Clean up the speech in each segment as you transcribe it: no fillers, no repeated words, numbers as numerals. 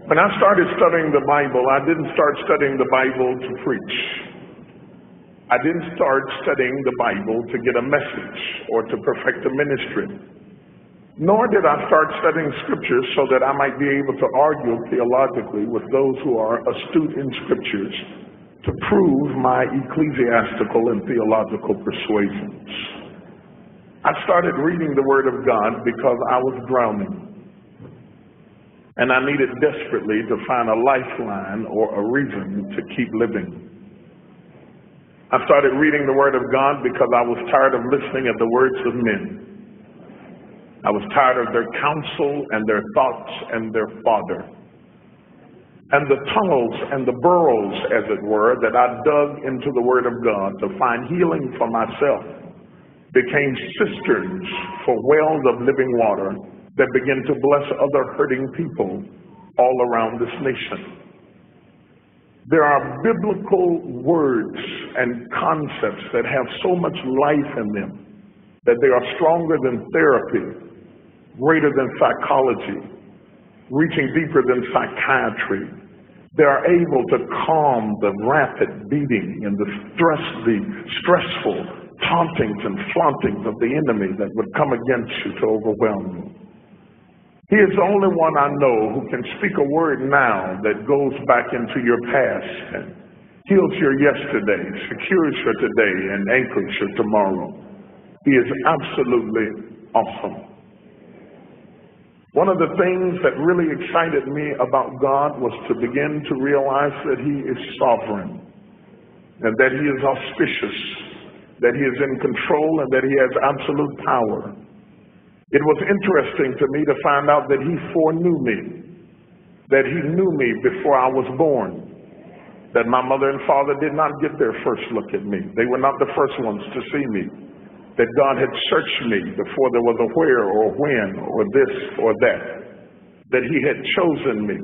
When I started studying the Bible, I didn't start studying the Bible to preach. I didn't start studying the Bible to get a message or to perfect a ministry. Nor did I start studying scriptures so that I might be able to argue theologically with those who are astute in scriptures to prove my ecclesiastical and theological persuasions. I started reading the Word of God because I was drowning. And I needed desperately to find a lifeline or a reason to keep living. I started reading the Word of God because I was tired of listening at the words of men. I was tired of their counsel and their thoughts and their fodder. And the tunnels and the burrows, as it were, that I dug into the Word of God to find healing for myself became cisterns for wells of living water that begin to bless other hurting people all around this nation. There are biblical words and concepts that have so much life in them that they are stronger than therapy, greater than psychology, reaching deeper than psychiatry. They are able to calm the rapid beating and the stressful tauntings and flauntings of the enemy that would come against you to overwhelm you. He is the only one I know who can speak a word now that goes back into your past and heals your yesterday, secures your today, and anchors your tomorrow. He is absolutely awesome. One of the things that really excited me about God was to begin to realize that He is sovereign and that He is auspicious, that He is in control, and that He has absolute power. It was interesting to me to find out that He foreknew me, that He knew me before I was born, that my mother and father did not get their first look at me. They were not the first ones to see me, that God had searched me before there was a where or when or this or that He had chosen me,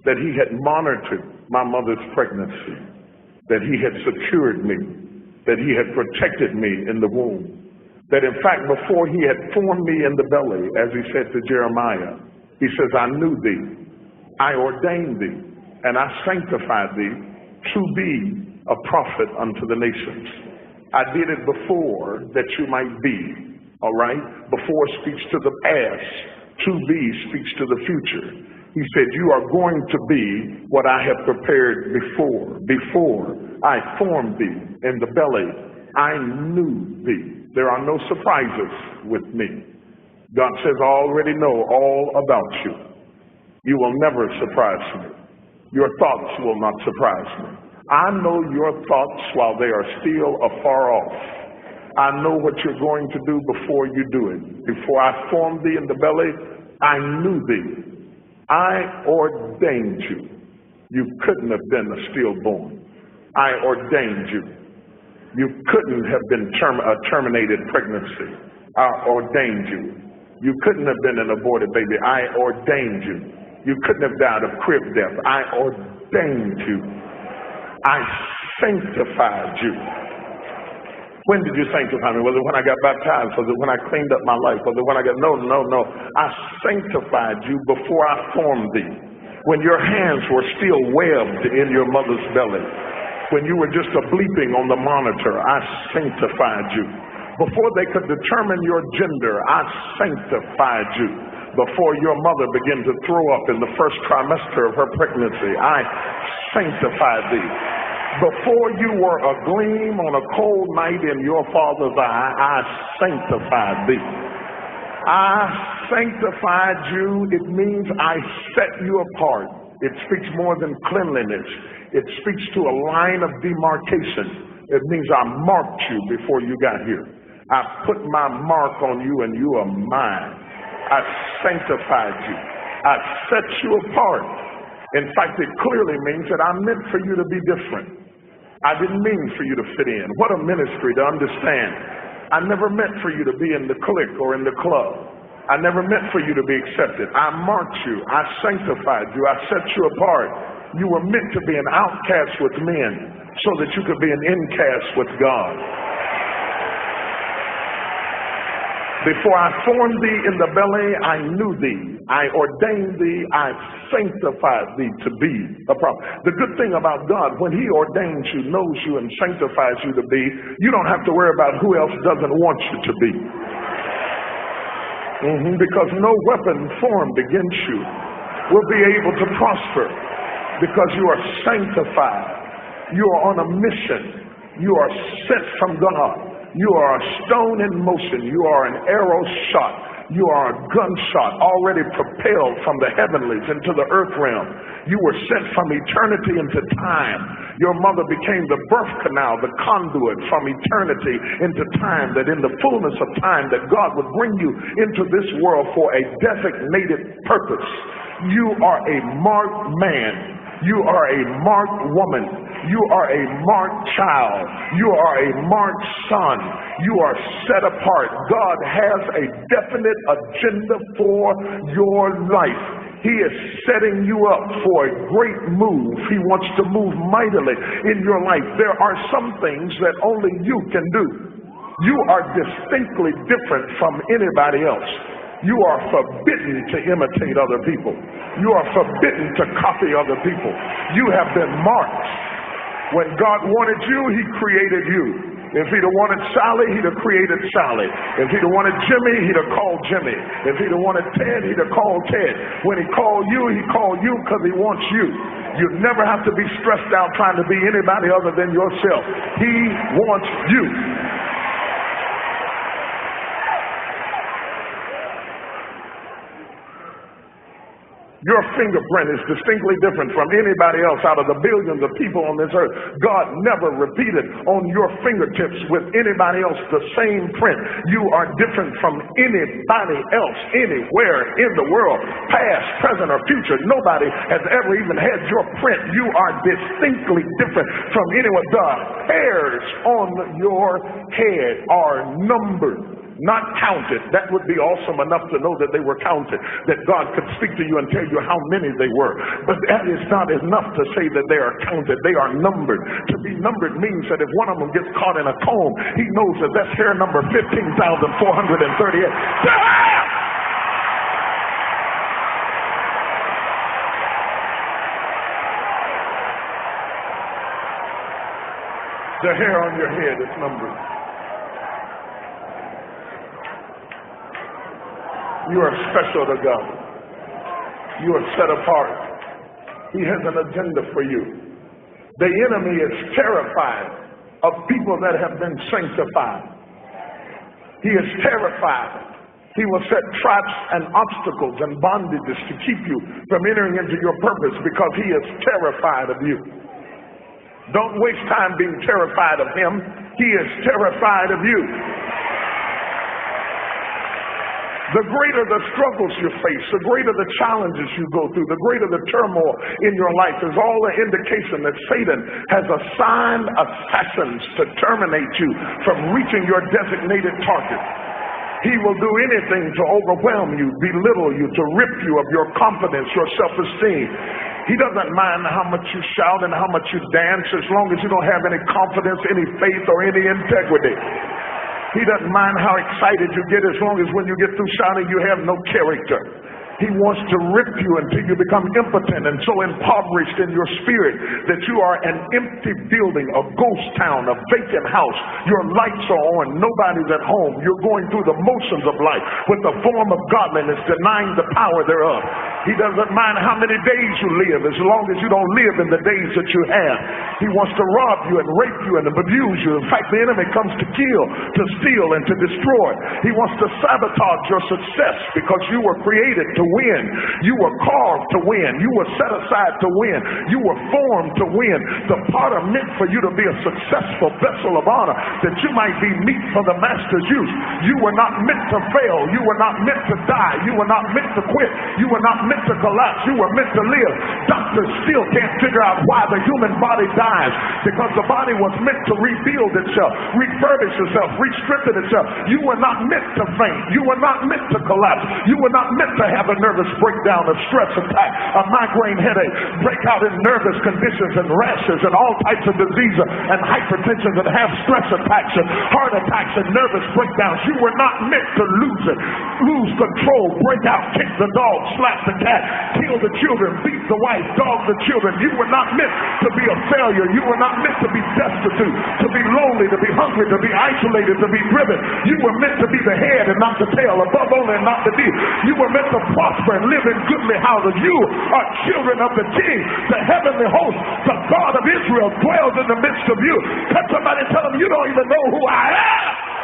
that He had monitored my mother's pregnancy, that He had secured me, that He had protected me in the womb. That in fact, before He had formed me in the belly, as He said to Jeremiah, He says, I knew thee, I ordained thee, and I sanctified thee to be a prophet unto the nations. I did it before that you might be, all right? Before speaks to the past, to be speaks to the future. He said, you are going to be what I have prepared before. Before I formed thee in the belly, I knew thee. There are no surprises with me. God says, I already know all about you. You will never surprise me. Your thoughts will not surprise me. I know your thoughts while they are still afar off. I know what you're going to do before you do it. Before I formed thee in the belly, I knew thee. I ordained you. You couldn't have been a stillborn. I ordained you. You couldn't have been a terminated pregnancy. I ordained you. You couldn't have been an aborted baby. I ordained you. You couldn't have died of crib death. I ordained you. I sanctified you. When did you sanctify me? Was it when I got baptized? Was it when I cleaned up my life? Was it when I got... No. I sanctified you before I formed thee. When your hands were still webbed in your mother's belly. When you were just a bleeping on the monitor, I sanctified you. Before they could determine your gender, I sanctified you. Before your mother began to throw up in the first trimester of her pregnancy, I sanctified thee. Before you were a gleam on a cold night in your father's eye, I sanctified thee. I sanctified you. It means I set you apart. It speaks more than cleanliness. It speaks to a line of demarcation. It means I marked you before you got here. I put my mark on you and you are mine. I sanctified you. I set you apart. In fact, it clearly means that I meant for you to be different. I didn't mean for you to fit in. What a ministry to understand. I never meant for you to be in the clique or in the club. I never meant for you to be accepted. I marked you. I sanctified you. I set you apart. You were meant to be an outcast with men so that you could be an incast with God. Before I formed thee in the belly, I knew thee. I ordained thee. I sanctified thee to be a prophet. The good thing about God, when he ordains you, knows you, and sanctifies you to be, you don't have to worry about who else doesn't want you to be. Because no weapon formed against you will be able to prosper, because you are sanctified. You are on a mission. You are sent from God. You are a stone in motion. You are an arrow shot. You are a gunshot already propelled from the heavenlies into the earth realm. You were sent from eternity into time. Your mother became the birth canal, the conduit from eternity into time, that in the fullness of time that God would bring you into this world for a designated purpose. You are a marked man. You are a marked woman. You are a marked child. You are a marked son. You are set apart. God has a definite agenda for your life. He is setting you up for a great move. He wants to move mightily in your life. There are some things that only you can do. You are distinctly different from anybody else. You are forbidden to imitate other people. You are forbidden to copy other people. You have been marked. When God wanted you, he created you. If he'd have wanted Sally, he'd have created Sally. If he'd have wanted Jimmy, he'd have called Jimmy. If he'd have wanted Ted, he'd have called Ted. When he called you because he wants you. You never have to be stressed out trying to be anybody other than yourself. He wants you. Your fingerprint is distinctly different from anybody else out of the billions of people on this earth. God never repeated on your fingertips with anybody else the same print. You are different from anybody else anywhere in the world, past, present, or future. Nobody has ever even had your print. You are distinctly different from anyone. The hairs on your head are numbered, not counted. That would be awesome enough to know that they were counted, that God could speak to you and tell you how many they were. But that is not enough to say that they are counted. They are numbered. To be numbered means that if one of them gets caught in a comb, he knows that that's hair number 15,438. The hair on your head is numbered. You are special to God. You are set apart. He has an agenda for you. The enemy is terrified of people that have been sanctified. He is terrified. He will set traps and obstacles and bondages to keep you from entering into your purpose because he is terrified of you. Don't waste time being terrified of him. He is terrified of you. The greater the struggles you face, the greater the challenges you go through, the greater the turmoil in your life is all the indication that Satan has assigned assassins to terminate you from reaching your designated target. He will do anything to overwhelm you, belittle you, to rip you of your confidence, your self-esteem. He doesn't mind how much you shout and how much you dance as long as you don't have any confidence, any faith, or any integrity. He doesn't mind how excited you get as long as when you get through shouting you have no character. He wants to rip you until you become impotent and so impoverished in your spirit that you are an empty building, a ghost town, a vacant house. Your lights are on, nobody's at home. You're going through the motions of life with the form of godliness, denying the power thereof. He doesn't mind how many days you live as long as you don't live in the days that you have. He wants to rob you and rape you and abuse you. In fact, the enemy comes to kill, to steal, and to destroy. He wants to sabotage your success because you were created to win. You were carved to win. You were set aside to win. You were formed to win. The potter meant for you to be a successful vessel of honor, that you might be meat for the master's use. You were not meant to fail. You were not meant to die. You were not meant to quit. You were not meant to collapse. You were meant to live. Doctors still can't figure out why the human body dies, because the body was meant to rebuild itself, refurbish itself, re-strengthen itself. You were not meant to faint. You were not meant to collapse. You were not meant to have a nervous breakdown, a stress attack, a migraine headache, break out in nervous conditions and rashes and all types of diseases and hypertension and have stress attacks and heart attacks and nervous breakdowns. You were not meant to lose it, lose control, break out, kick the dog, slap the cat, kill the children, beat the wife, dog the children. You were not meant to be a failure. You were not meant to be destitute, to be lonely, to be hungry, to be isolated, to be driven. You were meant to be the head and not the tail, above only and not the beneath. You were meant to prosper and live in goodly houses. You are children of the King, the heavenly host, the God of Israel dwells in the midst of you. Can somebody tell them, you don't even know who I am?